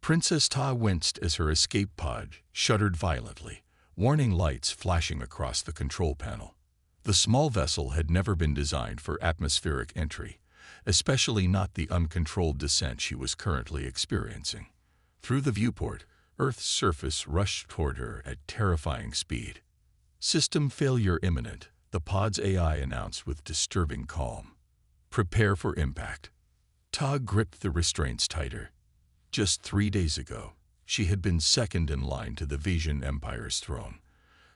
Princess Ta winced as her escape pod shuddered violently, warning lights flashing across the control panel. The small vessel had never been designed for atmospheric entry, especially not the uncontrolled descent she was currently experiencing. Through the viewport, Earth's surface rushed toward her at terrifying speed. "System failure imminent," the pod's AI announced with disturbing calm. "Prepare for impact." Ta gripped the restraints tighter. Just 3 days ago, she had been second in line to the Vision Empire's throne,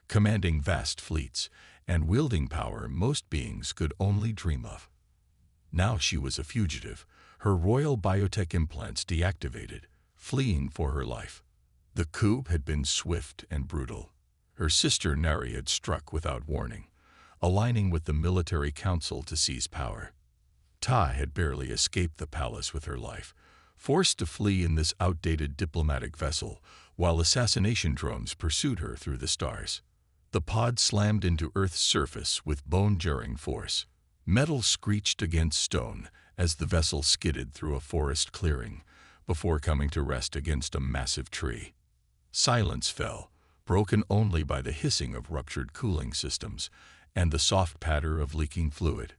commanding vast fleets and wielding power most beings could only dream of. Now she was a fugitive, her royal biotech implants deactivated, fleeing for her life. The coup had been swift and brutal. Her sister Nari had struck without warning, aligning with the military council to seize power. Ta had barely escaped the palace with her life, forced to flee in this outdated diplomatic vessel, while assassination drones pursued her through the stars. The pod slammed into Earth's surface with bone-jarring force. Metal screeched against stone as the vessel skidded through a forest clearing, before coming to rest against a massive tree. Silence fell, broken only by the hissing of ruptured cooling systems and the soft patter of leaking fluid.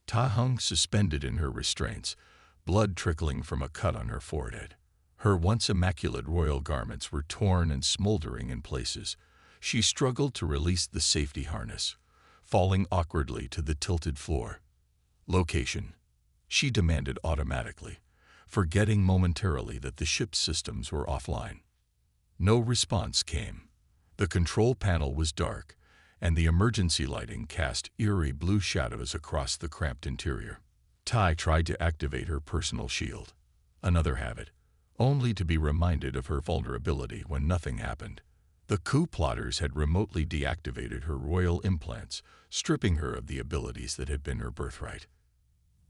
Ta hung suspended in her restraints, blood trickling from a cut on her forehead. Her once immaculate royal garments were torn and smoldering in places. She struggled to release the safety harness, falling awkwardly to the tilted floor. "Location," she demanded automatically, forgetting momentarily that the ship's systems were offline. No response came. The control panel was dark, and the emergency lighting cast eerie blue shadows across the cramped interior. Tai tried to activate her personal shield, another habit, only to be reminded of her vulnerability when nothing happened. The coup plotters had remotely deactivated her royal implants, stripping her of the abilities that had been her birthright.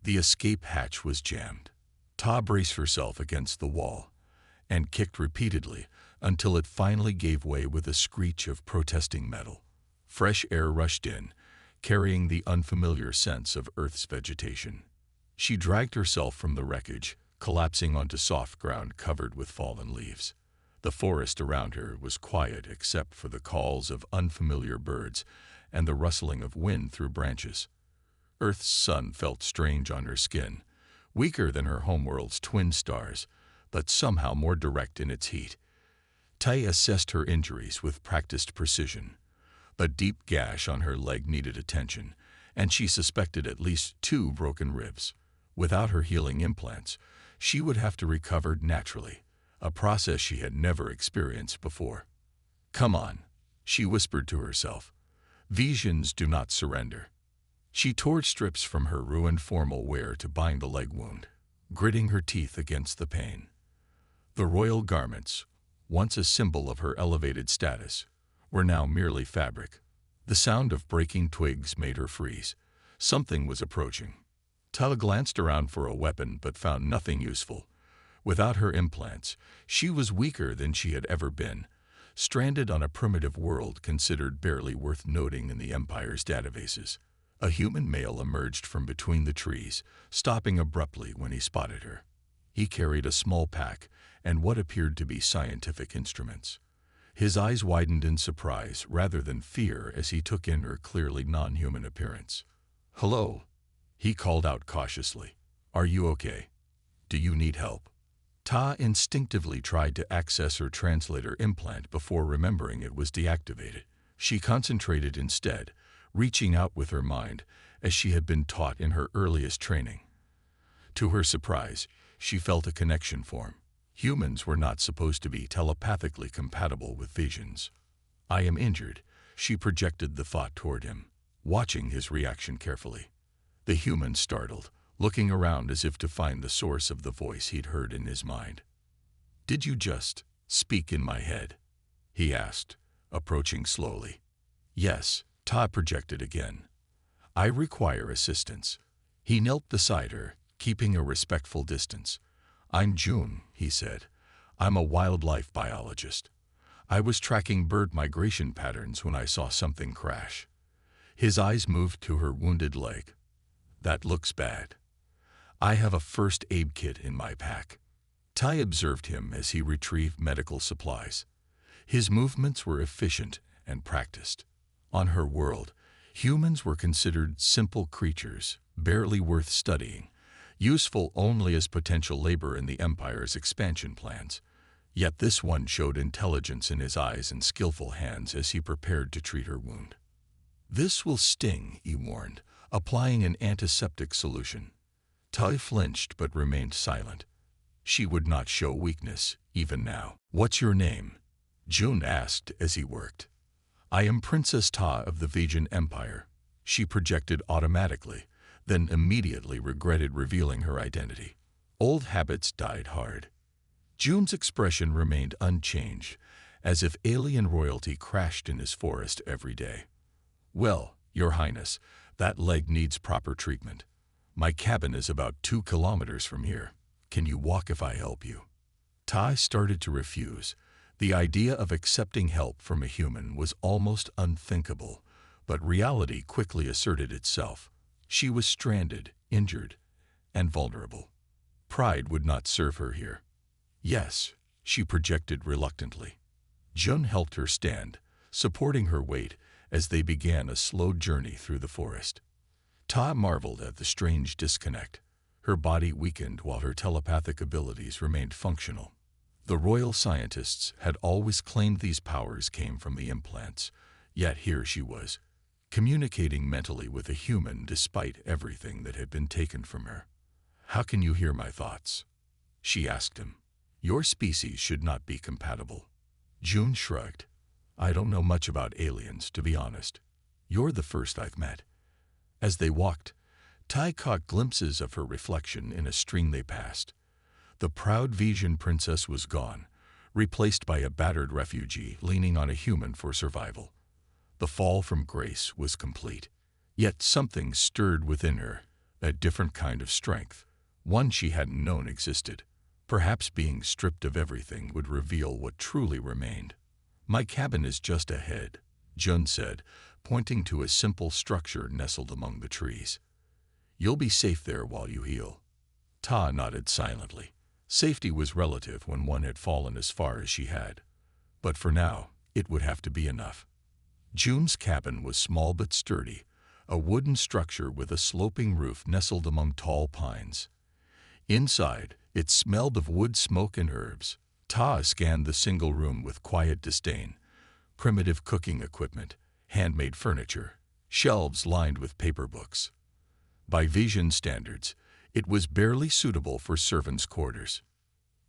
The escape hatch was jammed. Ta braced herself against the wall and kicked repeatedly until it finally gave way with a screech of protesting metal. Fresh air rushed in, carrying the unfamiliar sense of Earth's vegetation. She dragged herself from the wreckage, collapsing onto soft ground covered with fallen leaves. The forest around her was quiet except for the calls of unfamiliar birds and the rustling of wind through branches. Earth's sun felt strange on her skin, weaker than her homeworld's twin stars, but somehow more direct in its heat. Tai assessed her injuries with practiced precision. A deep gash on her leg needed attention, and she suspected at least 2 broken ribs. Without her healing implants, she would have to recover naturally, a process she had never experienced before. "Come on," she whispered to herself. "Visions do not surrender." She tore strips from her ruined formal wear to bind the leg wound, gritting her teeth against the pain. The royal garments, once a symbol of her elevated status, were now merely fabric. The sound of breaking twigs made her freeze. Something was approaching. Ta glanced around for a weapon but found nothing useful. Without her implants, she was weaker than she had ever been, stranded on a primitive world considered barely worth noting in the Empire's databases. A human male emerged from between the trees, stopping abruptly when he spotted her. He carried a small pack and what appeared to be scientific instruments. His eyes widened in surprise rather than fear as he took in her clearly non-human appearance. "Hello," he called out cautiously. "Are you okay? Do you need help?" Ta instinctively tried to access her translator implant before remembering it was deactivated. She concentrated instead, reaching out with her mind as she had been taught in her earliest training. To her surprise, she felt a connection form. Humans were not supposed to be telepathically compatible with visions. "I am injured," she projected the thought toward him, watching his reaction carefully. The human startled, looking around as if to find the source of the voice he'd heard in his mind. "Did you just speak in my head?" he asked, approaching slowly. "Yes," Ta projected again. "I require assistance." He knelt beside her, keeping a respectful distance. "I'm June," he said. "I'm a wildlife biologist. I was tracking bird migration patterns when I saw something crash." His eyes moved to her wounded leg. "That looks bad. I have a first aid kit in my pack." Tai observed him as he retrieved medical supplies. His movements were efficient and practiced. On her world, humans were considered simple creatures, barely worth studying, useful only as potential labor in the Empire's expansion plans. Yet this one showed intelligence in his eyes and skillful hands as he prepared to treat her wound. "This will sting," he warned, applying an antiseptic solution. Tai flinched but remained silent. She would not show weakness, even now. "What's your name?" June asked as he worked. "I am Princess Ta of the Vegan Empire," she projected automatically, then immediately regretted revealing her identity. Old habits died hard. June's expression remained unchanged, as if alien royalty crashed in his forest every day. "Well, Your Highness, that leg needs proper treatment. My cabin is about 2 kilometers from here. Can you walk if I help you?" Tai started to refuse. The idea of accepting help from a human was almost unthinkable, but reality quickly asserted itself. She was stranded, injured, and vulnerable. Pride would not serve her here. "Yes," she projected reluctantly. Jun helped her stand, supporting her weight as they began a slow journey through the forest. Ta marveled at the strange disconnect. Her body weakened while her telepathic abilities remained functional. The royal scientists had always claimed these powers came from the implants, yet here she was, communicating mentally with a human despite everything that had been taken from her. "How can you hear my thoughts?" she asked him. "Your species should not be compatible." June shrugged. "I don't know much about aliens, to be honest. You're the first I've met." As they walked, Tai caught glimpses of her reflection in a stream they passed. The proud Vision princess was gone, replaced by a battered refugee leaning on a human for survival. The fall from grace was complete. Yet something stirred within her, a different kind of strength, one she hadn't known existed. Perhaps being stripped of everything would reveal what truly remained. "My cabin is just ahead," Jun said, pointing to a simple structure nestled among the trees. "You'll be safe there while you heal." Ta nodded silently. Safety was relative when one had fallen as far as she had. But for now, it would have to be enough. June's cabin was small but sturdy, a wooden structure with a sloping roof nestled among tall pines. Inside, it smelled of wood smoke and herbs. Ta scanned the single room with quiet disdain. Primitive cooking equipment, handmade furniture, shelves lined with paper books. By Vision standards, it was barely suitable for servants' quarters.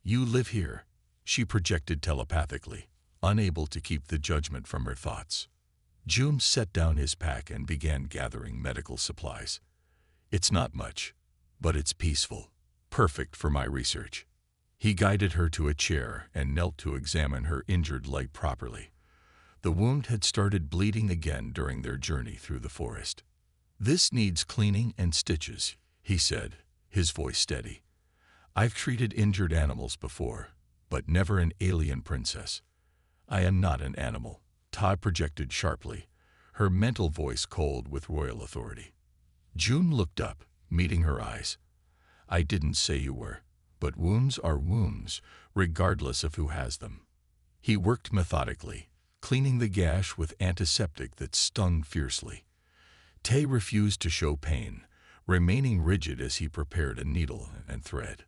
"You live here," she projected telepathically, unable to keep the judgment from her thoughts. June set down his pack and began gathering medical supplies. "It's not much, but it's peaceful, perfect for my research." He guided her to a chair and knelt to examine her injured leg properly. The wound had started bleeding again during their journey through the forest. "This needs cleaning and stitches," he said, his voice steady. "I've treated injured animals before, but never an alien princess." "I am not an animal," Ta projected sharply, her mental voice cold with royal authority. June looked up, meeting her eyes. "I didn't say you were, but wounds are wounds, regardless of who has them." He worked methodically, cleaning the gash with antiseptic that stung fiercely. Tay refused to show pain, remaining rigid as he prepared a needle and thread.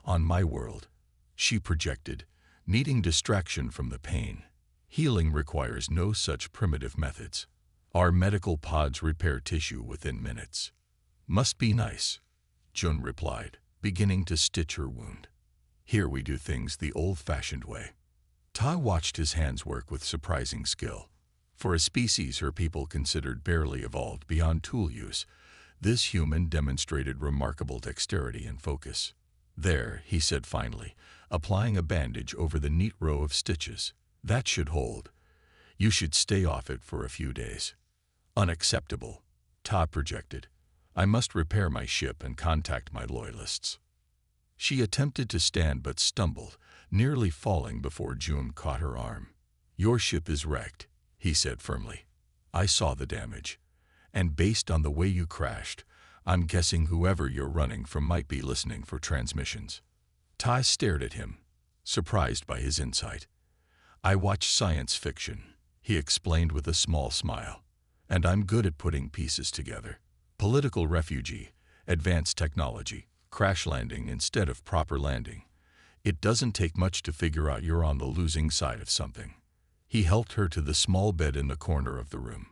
"On my world," she projected, needing distraction from the pain. "Healing requires no such primitive methods. Our medical pods repair tissue within minutes." "Must be nice," Jun replied, beginning to stitch her wound. "Here we do things the old-fashioned way." Ta watched his hands work with surprising skill. For a species her people considered barely evolved beyond tool use, this human demonstrated remarkable dexterity and focus. "There," he said finally, applying a bandage over the neat row of stitches. "That should hold. You should stay off it for a few days." "Unacceptable," Ta projected. "I must repair my ship and contact my loyalists." She attempted to stand but stumbled, nearly falling before June caught her arm. "Your ship is wrecked," he said firmly. "I saw the damage. And based on the way you crashed, I'm guessing whoever you're running from might be listening for transmissions." Ta stared at him, surprised by his insight. I watch science fiction, he explained with a small smile. And I'm good at putting pieces together. Political refugee, advanced technology, crash landing instead of proper landing. It doesn't take much to figure out you're on the losing side of something. He helped her to the small bed in the corner of the room.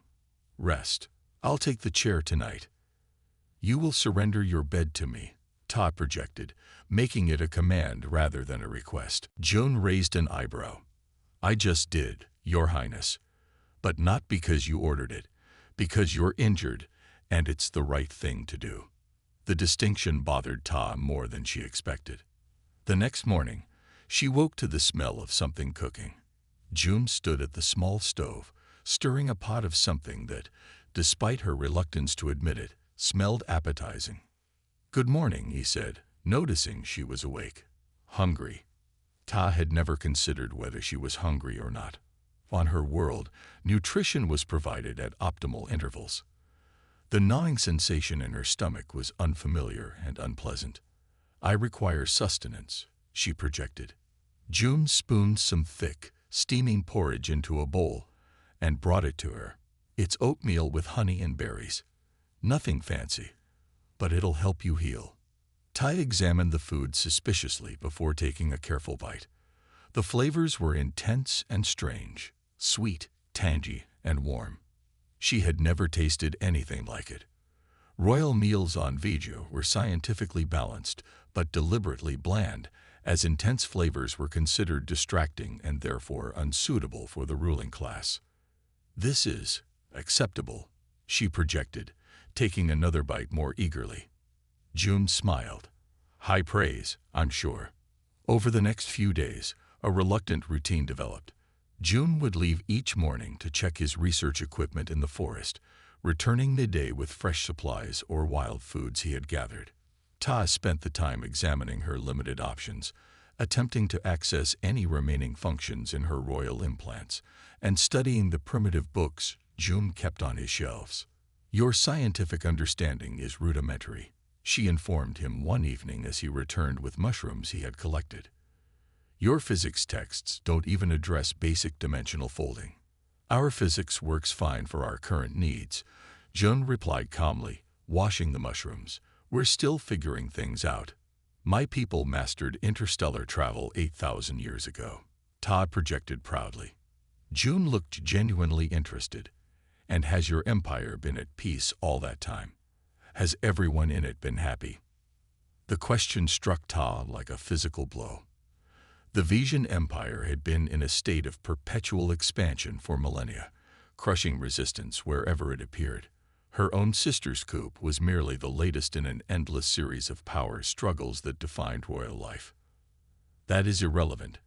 Rest. I'll take the chair tonight. You will surrender your bed to me, Ta projected, making it a command rather than a request. June raised an eyebrow. I just did, Your Highness. But not because you ordered it, because you're injured, and it's the right thing to do. The distinction bothered Ta more than she expected. The next morning, she woke to the smell of something cooking. June stood at the small stove, stirring a pot of something that, despite her reluctance to admit it, smelled appetizing. Good morning, he said, noticing she was awake. Hungry. Ta had never considered whether she was hungry or not. On her world, nutrition was provided at optimal intervals. The gnawing sensation in her stomach was unfamiliar and unpleasant. I require sustenance, she projected. June spooned some thick, steaming porridge into a bowl and brought it to her. It's oatmeal with honey and berries. Nothing fancy, but it'll help you heal. Tai examined the food suspiciously before taking a careful bite. The flavors were intense and strange, sweet, tangy, and warm. She had never tasted anything like it. Royal meals on Vija were scientifically balanced, but deliberately bland, as intense flavors were considered distracting and therefore unsuitable for the ruling class. This is acceptable, she projected, taking another bite more eagerly. June smiled. High praise, I'm sure. Over the next few days, a reluctant routine developed. June would leave each morning to check his research equipment in the forest, returning midday with fresh supplies or wild foods he had gathered. Ta spent the time examining her limited options, attempting to access any remaining functions in her royal implants, and studying the primitive books June kept on his shelves. Your scientific understanding is rudimentary, she informed him one evening as he returned with mushrooms he had collected. Your physics texts don't even address basic dimensional folding. Our physics works fine for our current needs, June replied calmly, washing the mushrooms. We're still figuring things out. My people mastered interstellar travel 8,000 years ago, Ta projected proudly. June looked genuinely interested. And has your empire been at peace all that time? Has everyone in it been happy? The question struck Ta like a physical blow. The Vijan Empire had been in a state of perpetual expansion for millennia, crushing resistance wherever it appeared. Her own sister's coup was merely the latest in an endless series of power struggles that defined royal life. That is irrelevant,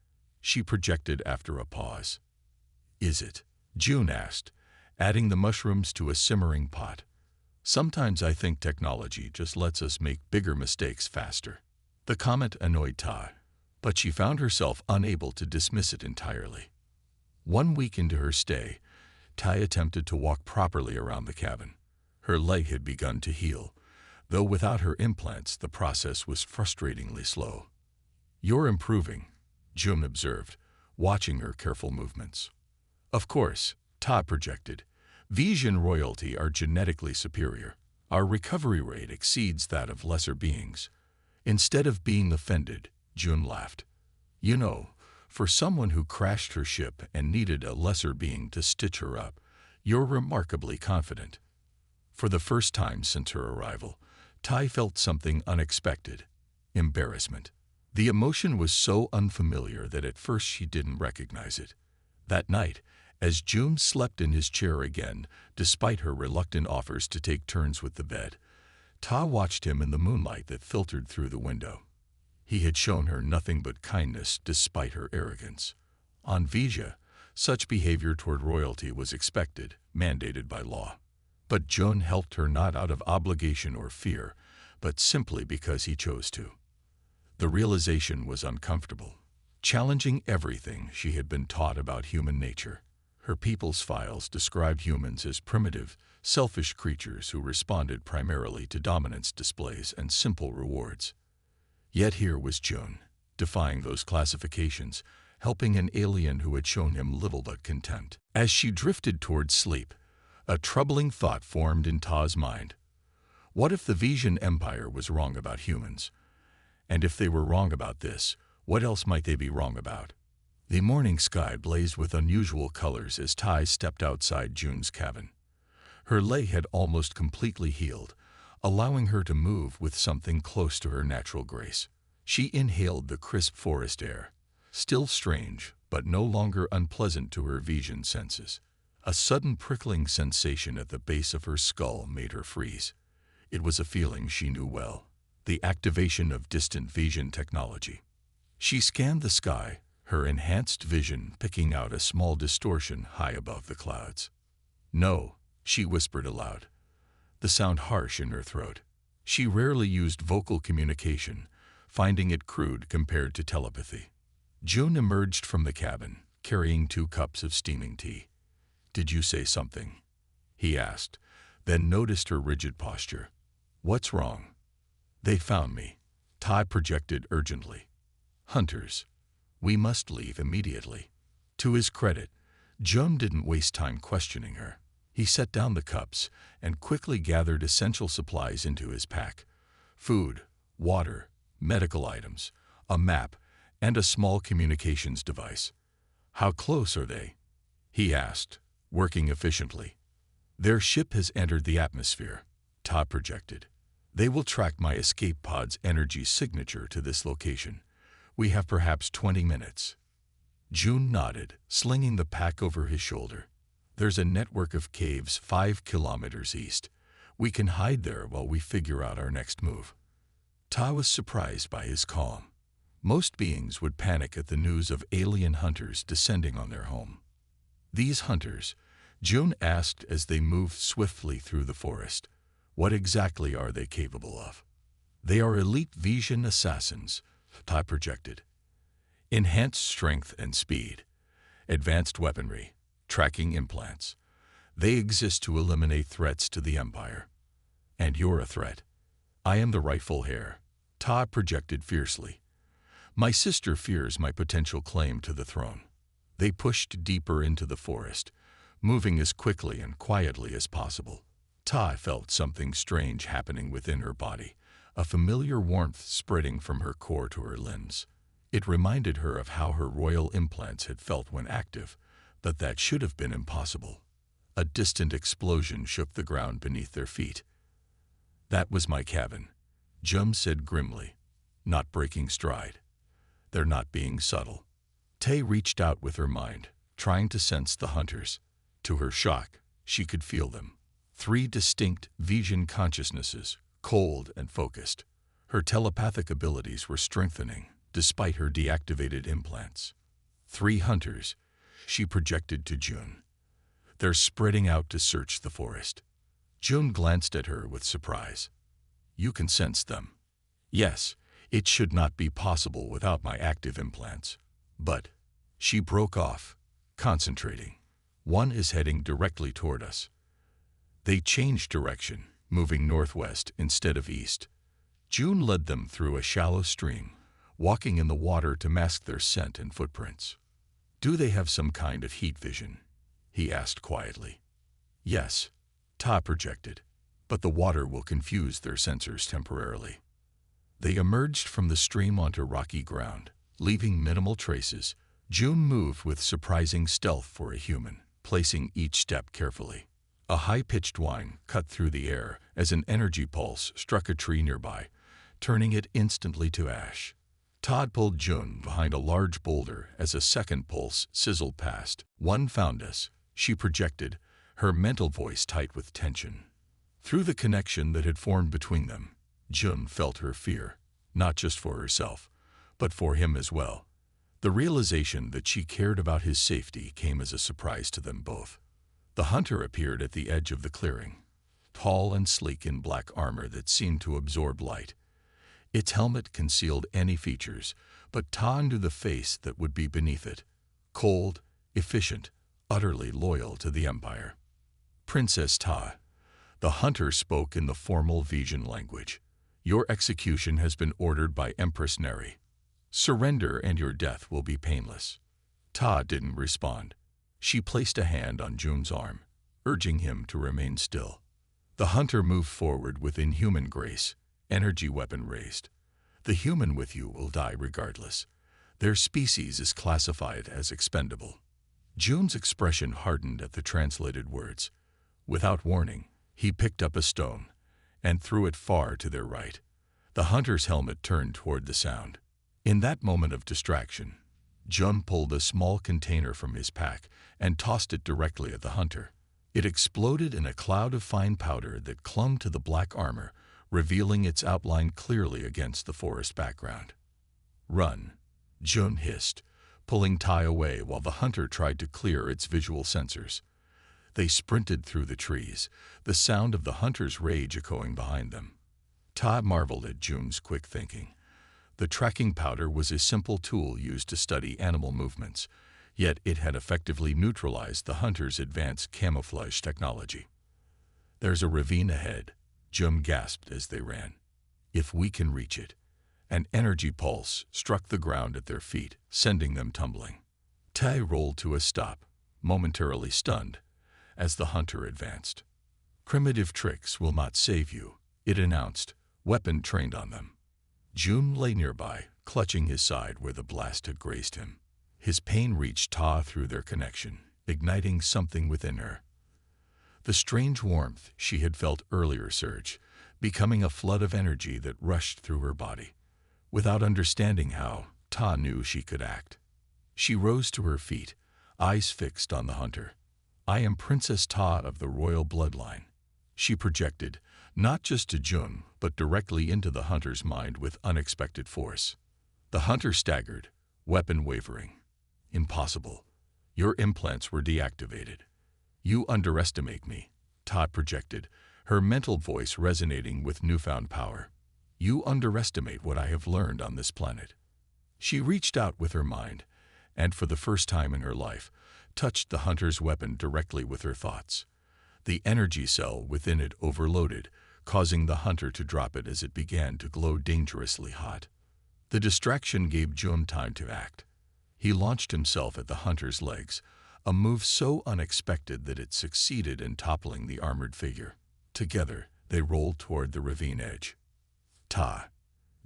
she projected after a pause. Is it? June asked, adding the mushrooms to a simmering pot. Sometimes I think technology just lets us make bigger mistakes faster. The comment annoyed Ta, but she found herself unable to dismiss it entirely. 1 week into her stay, Tai attempted to walk properly around the cabin. Her leg had begun to heal, though without her implants the process was frustratingly slow. You're improving, June observed, watching her careful movements. Of course, Ta projected. Vijan royalty are genetically superior. Our recovery rate exceeds that of lesser beings. Instead of being offended, June laughed. You know, for someone who crashed her ship and needed a lesser being to stitch her up, you're remarkably confident. For the first time since her arrival, Tai felt something unexpected. Embarrassment. The emotion was so unfamiliar that at first she didn't recognize it. That night, as June slept in his chair again, despite her reluctant offers to take turns with the bed, Ta watched him in the moonlight that filtered through the window. He had shown her nothing but kindness despite her arrogance. On Vija, such behavior toward royalty was expected, mandated by law. But June helped her not out of obligation or fear, but simply because he chose to. The realization was uncomfortable, challenging everything she had been taught about human nature. Her people's files described humans as primitive, selfish creatures who responded primarily to dominance displays and simple rewards. Yet here was June, defying those classifications, helping an alien who had shown him little but contempt. As she drifted towards sleep, a troubling thought formed in Ta's mind. What if the Vision Empire was wrong about humans? And if they were wrong about this, what else might they be wrong about? The morning sky blazed with unusual colors as Ta stepped outside June's cabin. Her leg had almost completely healed, allowing her to move with something close to her natural grace. She inhaled the crisp forest air, still strange but no longer unpleasant to her vision senses. A sudden prickling sensation at the base of her skull made her freeze. It was a feeling she knew well, the activation of distant vision technology. She scanned the sky, her enhanced vision picking out a small distortion high above the clouds. "No," she whispered aloud, the sound harsh in her throat. She rarely used vocal communication, finding it crude compared to telepathy. June emerged from the cabin, carrying 2 cups of steaming tea. "Did you say something?" he asked, then noticed her rigid posture. "What's wrong?" "They found me," Ta projected urgently. "Hunters. We must leave immediately." To his credit, June didn't waste time questioning her. He set down the cups and quickly gathered essential supplies into his pack: food, water, medical items, a map, and a small communications device. "How close are they?" he asked, working efficiently. "Their ship has entered the atmosphere," Ta projected. "They will track my escape pod's energy signature to this location. We have perhaps 20 minutes. June nodded, slinging the pack over his shoulder. "There's a network of caves 5 kilometers east. We can hide there while we figure out our next move." Ta was surprised by his calm. Most beings would panic at the news of alien hunters descending on their home. "These hunters," June asked as they moved swiftly through the forest, "what exactly are they capable of?" "They are elite Vision assassins," Ta projected. "Enhanced strength and speed, advanced weaponry, tracking implants. They exist to eliminate threats to the Empire. And you're a threat." "I am the rightful heir," Ta projected fiercely. "My sister fears my potential claim to the throne." They pushed deeper into the forest, moving as quickly and quietly as possible. Ta felt something strange happening within her body, a familiar warmth spreading from her core to her limbs. It reminded her of how her royal implants had felt when active, but that should have been impossible. A distant explosion shook the ground beneath their feet. "That was my cabin," Jum said grimly, not breaking stride. "They're not being subtle." Tay reached out with her mind, trying to sense the hunters. To her shock, she could feel them. 3 distinct Vision consciousnesses, cold and focused. Her telepathic abilities were strengthening, despite her deactivated implants. 3 hunters, she projected to June. "They're spreading out to search the forest." June glanced at her with surprise. "You can sense them?" "Yes, it should not be possible without my active implants. But," she broke off, concentrating. "One is heading directly toward us." They changed direction, moving northwest instead of east. June led them through a shallow stream, walking in the water to mask their scent and footprints. "Do they have some kind of heat vision?" he asked quietly. "Yes," Ta projected, "but the water will confuse their sensors temporarily." They emerged from the stream onto rocky ground, leaving minimal traces. June moved with surprising stealth for a human, placing each step carefully. A high-pitched whine cut through the air as an energy pulse struck a tree nearby, turning it instantly to ash. Todd pulled June behind a large boulder as a second pulse sizzled past. "One found us," she projected, her mental voice tight with tension. Through the connection that had formed between them, June felt her fear, not just for herself, but for him as well. The realization that she cared about his safety came as a surprise to them both. The hunter appeared at the edge of the clearing, tall and sleek in black armor that seemed to absorb light. Its helmet concealed any features, but Ta knew the face that would be beneath it: cold, efficient, utterly loyal to the Empire. "Princess Ta," the hunter spoke in the formal Vision language, "your execution has been ordered by Empress Neri." Surrender and your death will be painless. Ta didn't respond. She placed a hand on Jun's arm, urging him to remain still. The hunter moved forward with inhuman grace, energy weapon raised. The human with you will die regardless. Their species is classified as expendable. Jun's expression hardened at the translated words. Without warning, he picked up a stone and threw it far to their right. The hunter's helmet turned toward the sound. In that moment of distraction, Jun pulled a small container from his pack and tossed it directly at the hunter. It exploded in a cloud of fine powder that clung to the black armor, revealing its outline clearly against the forest background. Run, Jun hissed, pulling Tai away while the hunter tried to clear its visual sensors. They sprinted through the trees, the sound of the hunter's rage echoing behind them. Tai marveled at Jun's quick thinking. The tracking powder was a simple tool used to study animal movements, yet it had effectively neutralized the hunter's advanced camouflage technology. There's a ravine ahead, Jun gasped as they ran. If we can reach it. An energy pulse struck the ground at their feet, sending them tumbling. Tai rolled to a stop, momentarily stunned, as the hunter advanced. Primitive tricks will not save you, it announced, weapon trained on them. Jun lay nearby, clutching his side where the blast had grazed him. His pain reached Ta through their connection, igniting something within her. The strange warmth she had felt earlier surged, becoming a flood of energy that rushed through her body. Without understanding how, Ta knew she could act. She rose to her feet, eyes fixed on the hunter. I am Princess Ta of the royal bloodline. She projected, not just to Jun, but directly into the hunter's mind with unexpected force. The hunter staggered, weapon wavering. Impossible. Your implants were deactivated. You underestimate me, Ta projected, her mental voice resonating with newfound power. You underestimate what I have learned on this planet. She reached out with her mind, and for the first time in her life, touched the hunter's weapon directly with her thoughts. The energy cell within it overloaded, causing the hunter to drop it as it began to glow dangerously hot. The distraction gave Jun time to act. He launched himself at the hunter's legs, a move so unexpected that it succeeded in toppling the armored figure. Together, they rolled toward the ravine edge. Ta,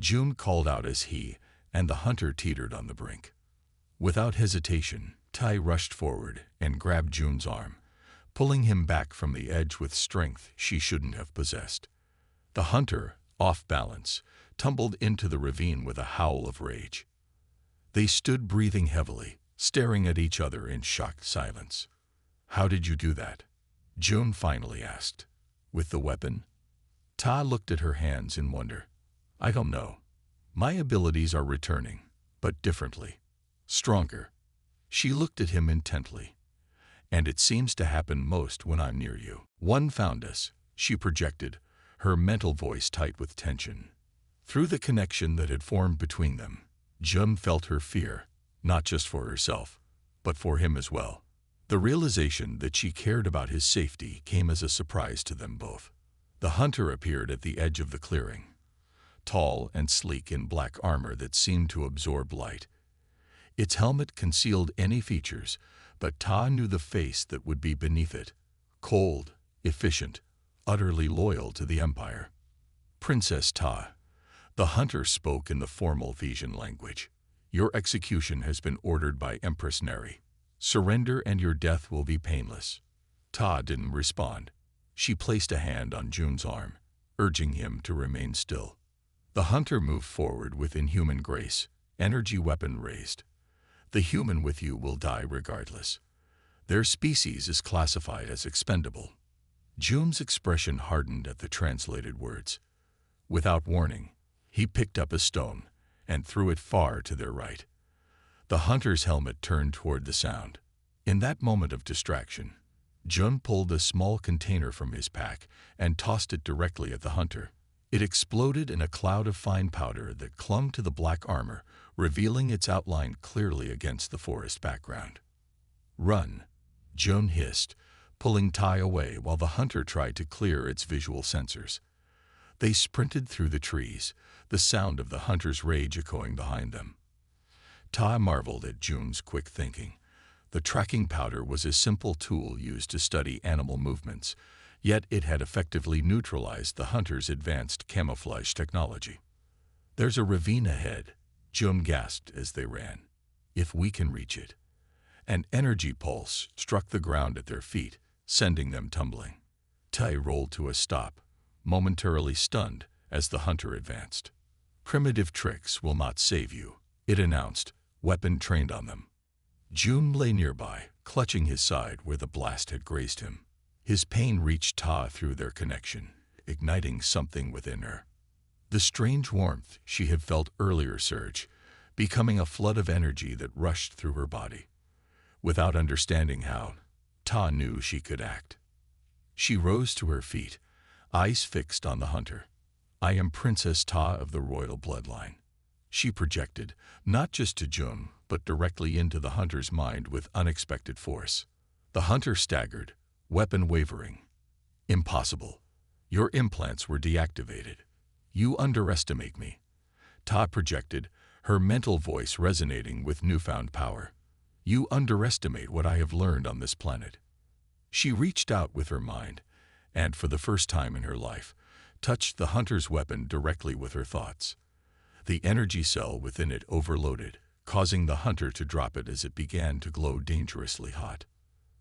Jun called out as he and the hunter teetered on the brink. Without hesitation, Tai rushed forward and grabbed Jun's arm, pulling him back from the edge with strength she shouldn't have possessed. The hunter, off balance, tumbled into the ravine with a howl of rage. They stood breathing heavily, staring at each other in shocked silence. How did you do that? Jun finally asked. With the weapon? Ta looked at her hands in wonder. I don't know. My abilities are returning, but differently. Stronger. She looked at him intently. And it seems to happen most when I'm near you. One found us, she projected, her mental voice tight with tension. Through the connection that had formed between them, Jun felt her fear, not just for herself, but for him as well. The realization that she cared about his safety came as a surprise to them both. The hunter appeared at the edge of the clearing, tall and sleek in black armor that seemed to absorb light. Its helmet concealed any features, but Ta knew the face that would be beneath it. Cold, efficient, utterly loyal to the Empire. Princess Ta. The hunter spoke in the formal Vision language. Your execution has been ordered by Empress Neri. Surrender and your death will be painless. Ta didn't respond. She placed a hand on Jun's arm, urging him to remain still. The hunter moved forward with inhuman grace, energy weapon raised. The human with you will die regardless. Their species is classified as expendable. Jun's expression hardened at the translated words. Without warning, he picked up a stone and threw it far to their right. The hunter's helmet turned toward the sound. In that moment of distraction, Jun pulled a small container from his pack and tossed it directly at the hunter. It exploded in a cloud of fine powder that clung to the black armor, revealing its outline clearly against the forest background. Run, Jun hissed, pulling Tai away while the hunter tried to clear its visual sensors. They sprinted through the trees, the sound of the hunter's rage echoing behind them. Ta marveled at Jun's quick thinking. The tracking powder was a simple tool used to study animal movements, yet it had effectively neutralized the hunter's advanced camouflage technology. "There's a ravine ahead," Jun gasped as they ran. "If we can reach it." An energy pulse struck the ground at their feet, sending them tumbling. Tai rolled to a stop, momentarily stunned as the hunter advanced. "Primitive tricks will not save you," it announced, weapon trained on them. Jun lay nearby, clutching his side where the blast had grazed him. His pain reached Ta through their connection, igniting something within her. The strange warmth she had felt earlier surged, becoming a flood of energy that rushed through her body. Without understanding how, Ta knew she could act. She rose to her feet, eyes fixed on the hunter. "I am Princess Ta of the royal bloodline," she projected, not just to Jun, but directly into the hunter's mind with unexpected force. The hunter staggered, weapon wavering. "Impossible. Your implants were deactivated. You underestimate me," Ta projected, her mental voice resonating with newfound power. "You underestimate what I have learned on this planet." She reached out with her mind, and for the first time in her life, touched the hunter's weapon directly with her thoughts. The energy cell within it overloaded, causing the hunter to drop it as it began to glow dangerously hot.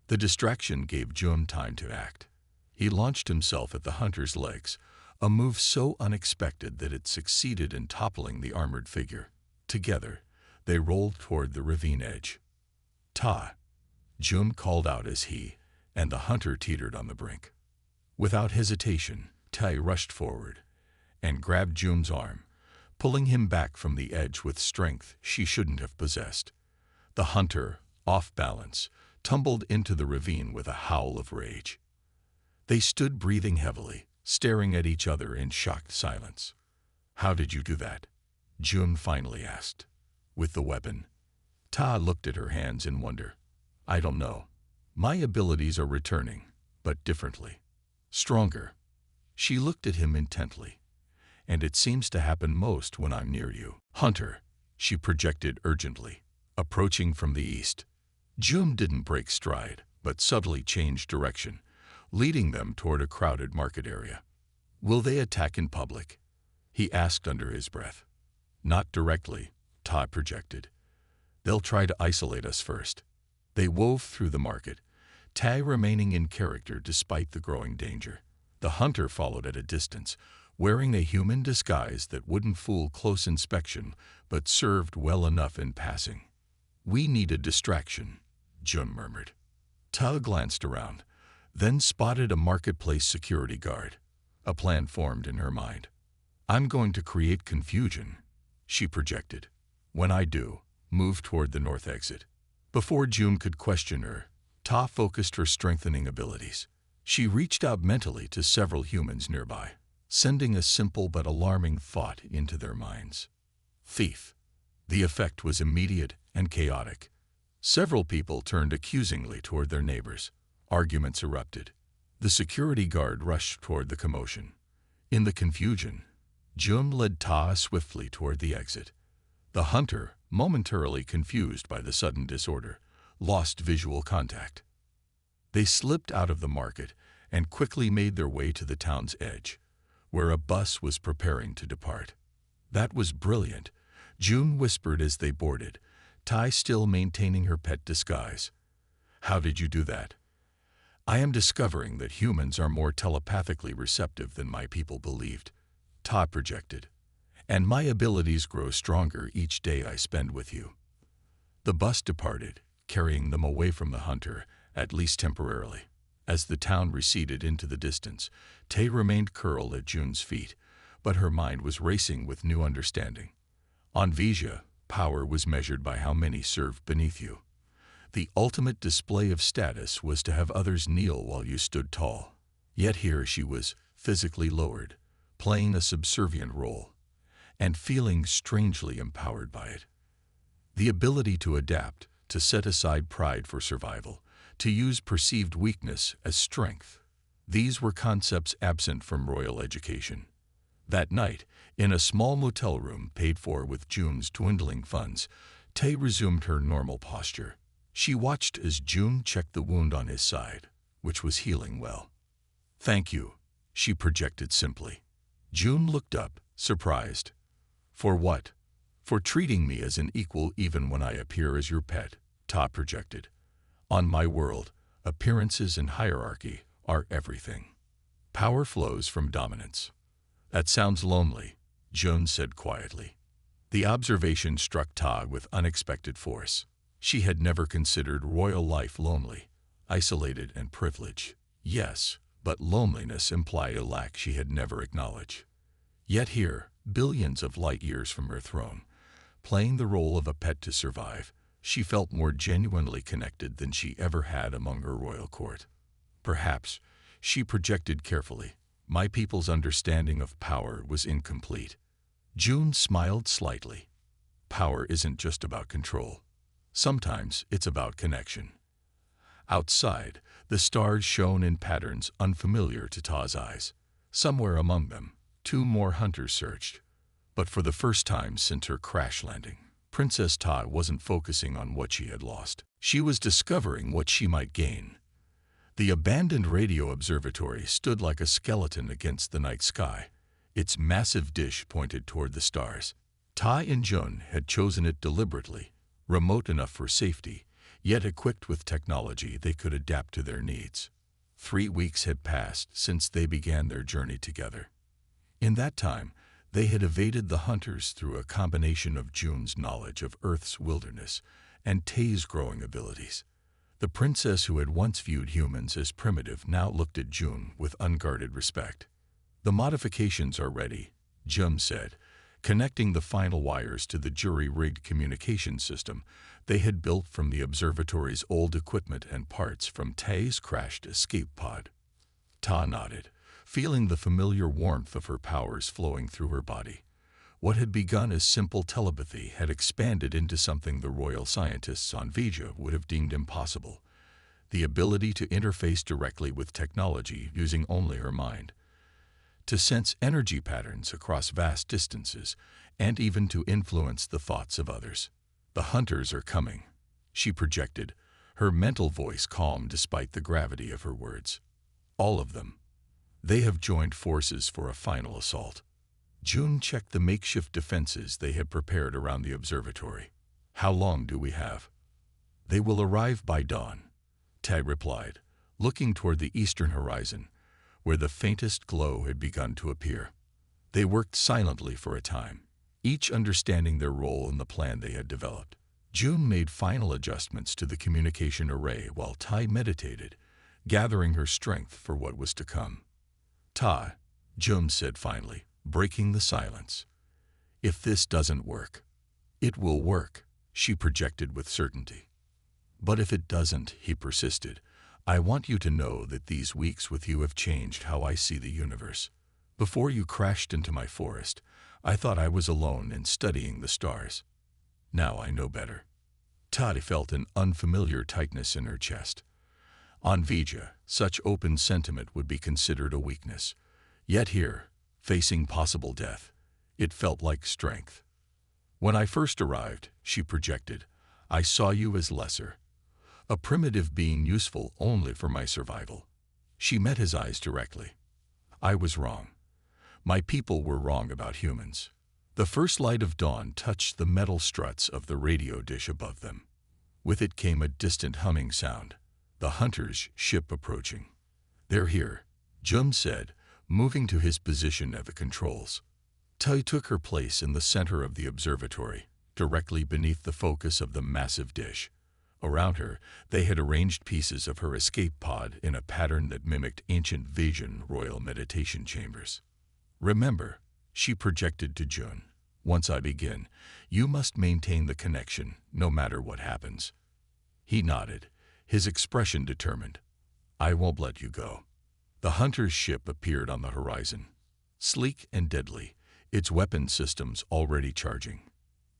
The distraction gave Jun time to act. He launched himself at the hunter's legs, a move so unexpected that it succeeded in toppling the armored figure. Together, they rolled toward the ravine edge. "Ta!" Jun called out as he and the hunter teetered on the brink. Without hesitation, Tai rushed forward and grabbed Jun's arm, pulling him back from the edge with strength she shouldn't have possessed. The hunter, off balance, tumbled into the ravine with a howl of rage. They stood breathing heavily, staring at each other in shocked silence. "How did you do that?" Jun finally asked. "With the weapon." Ta looked at her hands in wonder. "I don't know. My abilities are returning, but differently. Stronger." She looked at him intently. "And it seems to happen most when I'm near you." "Hunter," she projected urgently, approaching from the east. Jun didn't break stride, but subtly changed direction, leading them toward a crowded market area. "Will they attack in public?" he asked under his breath. "Not directly," Ta projected. "They'll try to isolate us first." They wove through the market, Tai remaining in character despite the growing danger. The hunter followed at a distance, wearing a human disguise that wouldn't fool close inspection but served well enough in passing. "We need a distraction," Jun murmured. Ta glanced around, then spotted a marketplace security guard. A plan formed in her mind. "I'm going to create confusion," she projected. "When I do, move toward the north exit." Before Jun could question her, Ta focused her strengthening abilities. She reached out mentally to several humans nearby, sending a simple but alarming thought into their minds. "Thief." The effect was immediate and chaotic. Several people turned accusingly toward their neighbors. Arguments erupted. The security guard rushed toward the commotion. In the confusion, Jun led Ta swiftly toward the exit. The hunter, momentarily confused by the sudden disorder, lost visual contact. They slipped out of the market and quickly made their way to the town's edge, where a bus was preparing to depart. "That was brilliant," Jun whispered as they boarded, Tai still maintaining her pet disguise. "How did you do that?" "I am discovering that humans are more telepathically receptive than my people believed," Ta projected. "And my abilities grow stronger each day I spend with you." The bus departed, carrying them away from the hunter, at least temporarily. As the town receded into the distance, Tai remained curled at Jun's feet, but her mind was racing with new understanding. On Vija, power was measured by how many served beneath you. The ultimate display of status was to have others kneel while you stood tall. Yet here she was, physically lowered, playing a subservient role, and feeling strangely empowered by it. The ability to adapt, to set aside pride for survival, to use perceived weakness as strength. These were concepts absent from royal education. That night, in a small motel room paid for with Jun's dwindling funds, Tay resumed her normal posture. She watched as June checked the wound on his side, which was healing well. "Thank you," she projected simply. June looked up, surprised. "For what?" "For treating me as an equal even when I appear as your pet," Ta projected. "On my world, appearances and hierarchy are everything. Power flows from dominance." "That sounds lonely," June said quietly. The observation struck Ta with unexpected force. She had never considered royal life lonely, isolated and privileged. Yes, but loneliness implied a lack she had never acknowledged. Yet here, billions of light years from her throne, playing the role of a pet to survive, she felt more genuinely connected than she ever had among her royal court. Perhaps, she projected carefully, my people's understanding of power was incomplete. June smiled slightly. Power isn't just about control. Sometimes it's about connection. Outside, the stars shone in patterns unfamiliar to Ta's eyes. Somewhere among them, 2 more hunters searched. But for the first time since her crash landing, Princess Ta wasn't focusing on what she had lost. She was discovering what she might gain. The abandoned radio observatory stood like a skeleton against the night sky. Its massive dish pointed toward the stars. Ta and Jun had chosen it deliberately, remote enough for safety, yet equipped with technology they could adapt to their needs. 3 weeks had passed since they began their journey together. In that time, they had evaded the hunters through a combination of Jun's knowledge of Earth's wilderness and Tay's growing abilities. The princess who had once viewed humans as primitive now looked at Jun with unguarded respect. "The modifications are ready," Jun said, connecting the final wires to the jury-rigged communication system they had built from the observatory's old equipment and parts from Tay's crashed escape pod. Ta nodded, feeling the familiar warmth of her powers flowing through her body. What had begun as simple telepathy had expanded into something the royal scientists on Vija would have deemed impossible: the ability to interface directly with technology using only her mind, to sense energy patterns across vast distances, and even to influence the thoughts of others. "The hunters are coming," she projected, her mental voice calm despite the gravity of her words. "All of them. They have joined forces for a final assault." June checked the makeshift defenses they had prepared around the observatory. "How long do we have?" "They will arrive by dawn," Tay replied, looking toward the eastern horizon, where the faintest glow had begun to appear. They worked silently for a time, each understanding their role in the plan they had developed. June made final adjustments to the communication array while Tai meditated, gathering her strength for what was to come. "Ta," June said finally, breaking the silence. "If this doesn't work." "It will work," she projected with certainty. "But if it doesn't," he persisted, "I want you to know that these weeks with you have changed how I see the universe. Before you crashed into my forest, I thought I was alone and studying the stars. Now I know better." Tati felt an unfamiliar tightness in her chest. On Vija, such open sentiment would be considered a weakness. Yet here, facing possible death, it felt like strength. "When I first arrived," she projected, "I saw you as lesser. A primitive being useful only for my survival." She met his eyes directly. "I was wrong. My people were wrong about humans." The first light of dawn touched the metal struts of the radio dish above them. With it came a distant humming sound. The hunter's ship approaching. "They're here," Jum said, moving to his position at the controls. Tai took her place in the center of the observatory, directly beneath the focus of the massive dish. Around her, they had arranged pieces of her escape pod in a pattern that mimicked ancient Vision royal meditation chambers. "Remember," she projected to Jun, "once I begin, you must maintain the connection, no matter what happens." He nodded, his expression determined. "I won't let you go." The hunter's ship appeared on the horizon, sleek and deadly, its weapon systems already charging.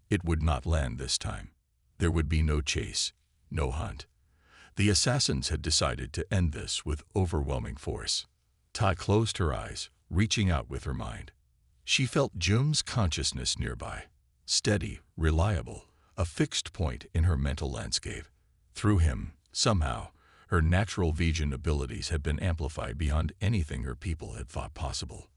It would not land this time. There would be no chase, no hunt. The assassins had decided to end this with overwhelming force. Ta closed her eyes, reaching out with her mind. She felt Jum's consciousness nearby, steady, reliable, a fixed point in her mental landscape. Through him, somehow, her natural Vision abilities had been amplified beyond anything her people had thought possible.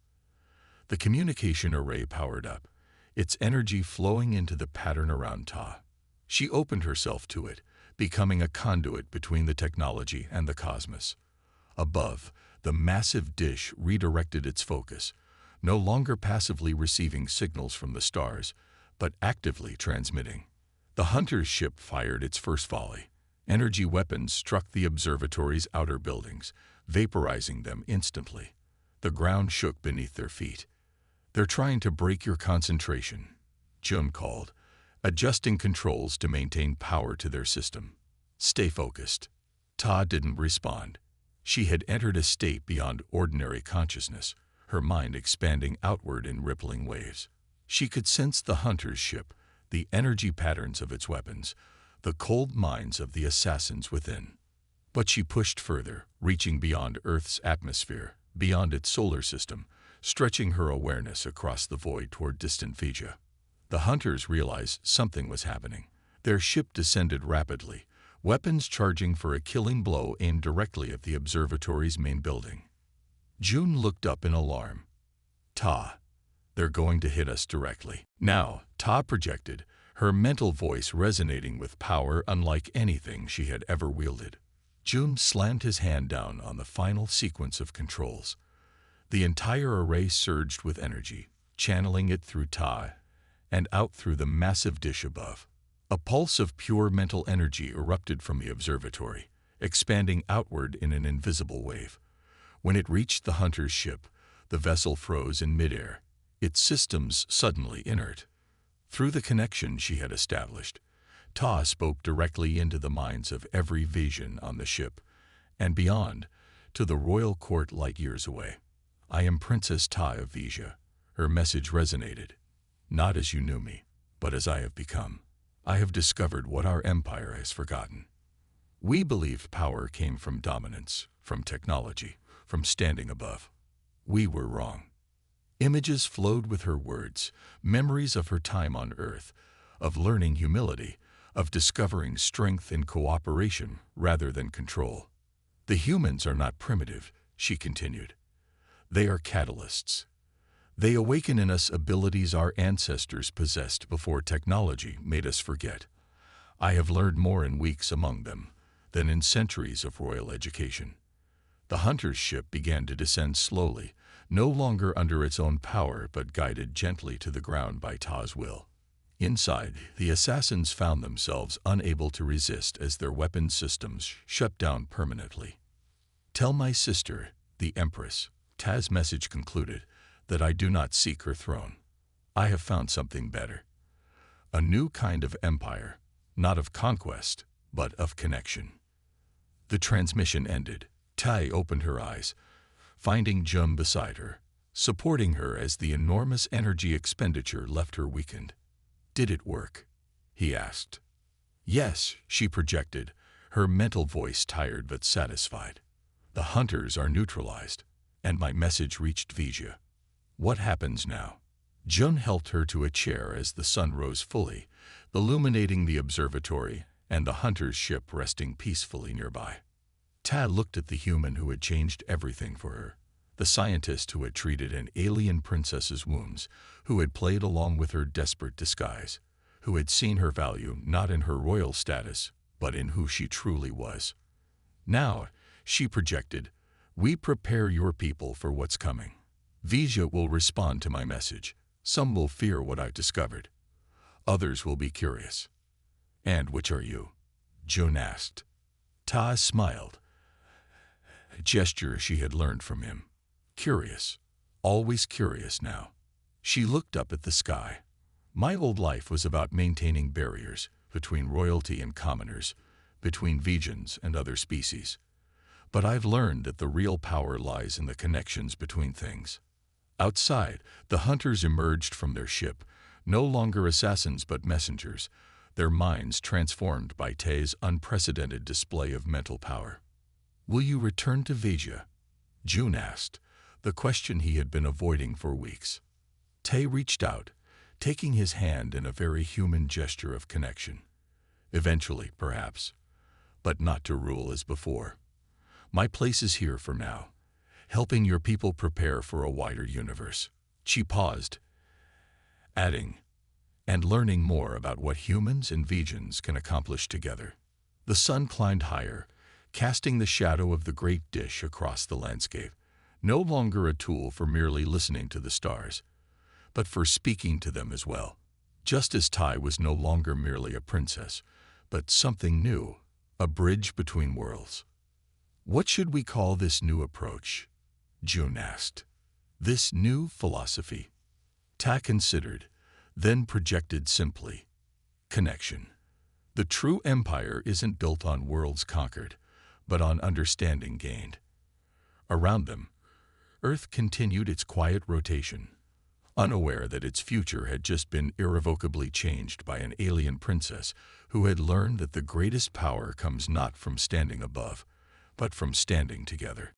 The communication array powered up, its energy flowing into the pattern around Ta. She opened herself to it, becoming a conduit between the technology and the cosmos. Above, the massive dish redirected its focus, no longer passively receiving signals from the stars, but actively transmitting. The hunter's ship fired its first volley. Energy weapons struck the observatory's outer buildings, vaporizing them instantly. The ground shook beneath their feet. "They're trying to break your concentration," Jun called, adjusting controls to maintain power to their system. "Stay focused." Ta didn't respond. She had entered a state beyond ordinary consciousness, her mind expanding outward in rippling waves. She could sense the hunter's ship, the energy patterns of its weapons, the cold minds of the assassins within. But she pushed further, reaching beyond Earth's atmosphere, beyond its solar system, stretching her awareness across the void toward distant Vija. The hunters realized something was happening. Their ship descended rapidly, weapons charging for a killing blow aimed directly at the observatory's main building. June looked up in alarm. "Ta, they're going to hit us directly." Now, Ta projected, her mental voice resonating with power unlike anything she had ever wielded. June slammed his hand down on the final sequence of controls. The entire array surged with energy, channeling it through Ta and out through the massive dish above. A pulse of pure mental energy erupted from the observatory, expanding outward in an invisible wave. When it reached the hunter's ship, the vessel froze in midair, its systems suddenly inert. Through the connection she had established, Ta spoke directly into the minds of every Vision on the ship, and beyond, to the royal court light years away. "I am Princess Ta of Vija." Her message resonated. "Not as you knew me, but as I have become. I have discovered what our empire has forgotten. We believed power came from dominance, from technology, from standing above. We were wrong." Images flowed with her words, memories of her time on Earth, of learning humility, of discovering strength in cooperation rather than control. "The humans are not primitive," she continued. "They are catalysts. They awaken in us abilities our ancestors possessed before technology made us forget. I have learned more in weeks among them than in centuries of royal education." The hunter's ship began to descend slowly, no longer under its own power but guided gently to the ground by Ta's will. Inside, the assassins found themselves unable to resist as their weapon systems shut down permanently. "Tell my sister, the Empress," Ta's message concluded, "that I do not seek her throne. I have found something better. A new kind of empire, not of conquest, but of connection." The transmission ended. Tai opened her eyes, finding Jum beside her, supporting her as the enormous energy expenditure left her weakened. "Did it work?" he asked. "Yes," she projected, her mental voice tired but satisfied. "The hunters are neutralized, and my message reached Vija. What happens now?" Jun helped her to a chair as the sun rose fully, illuminating the observatory and the hunter's ship resting peacefully nearby. Ta looked at the human who had changed everything for her, the scientist who had treated an alien princess's wounds, who had played along with her desperate disguise, who had seen her value not in her royal status, but in who she truly was. "Now," she projected, "we prepare your people for what's coming. Vija will respond to my message. Some will fear what I've discovered. Others will be curious." "And which are you?" Jun asked. Ta smiled, a gesture she had learned from him. "Curious. Always curious now." She looked up at the sky. "My old life was about maintaining barriers between royalty and commoners, between Vijans and other species. But I've learned that the real power lies in the connections between things." Outside, the hunters emerged from their ship, no longer assassins but messengers, their minds transformed by Te's unprecedented display of mental power. "Will you return to Vija?" Jun asked, the question he had been avoiding for weeks. Te reached out, taking his hand in a very human gesture of connection. Eventually, perhaps, but not to rule as before. My place is here for now, helping your people prepare for a wider universe. She paused, adding, and learning more about what humans and vegans can accomplish together. The sun climbed higher, casting the shadow of the great dish across the landscape, no longer a tool for merely listening to the stars, but for speaking to them as well. Just as Tai was no longer merely a princess, but something new, a bridge between worlds. What should we call this new approach? June asked. This new philosophy? Ta considered, then projected simply. Connection. The true empire isn't built on worlds conquered, but on understanding gained. Around them, Earth continued its quiet rotation, unaware that its future had just been irrevocably changed by an alien princess who had learned that the greatest power comes not from standing above, but from standing together.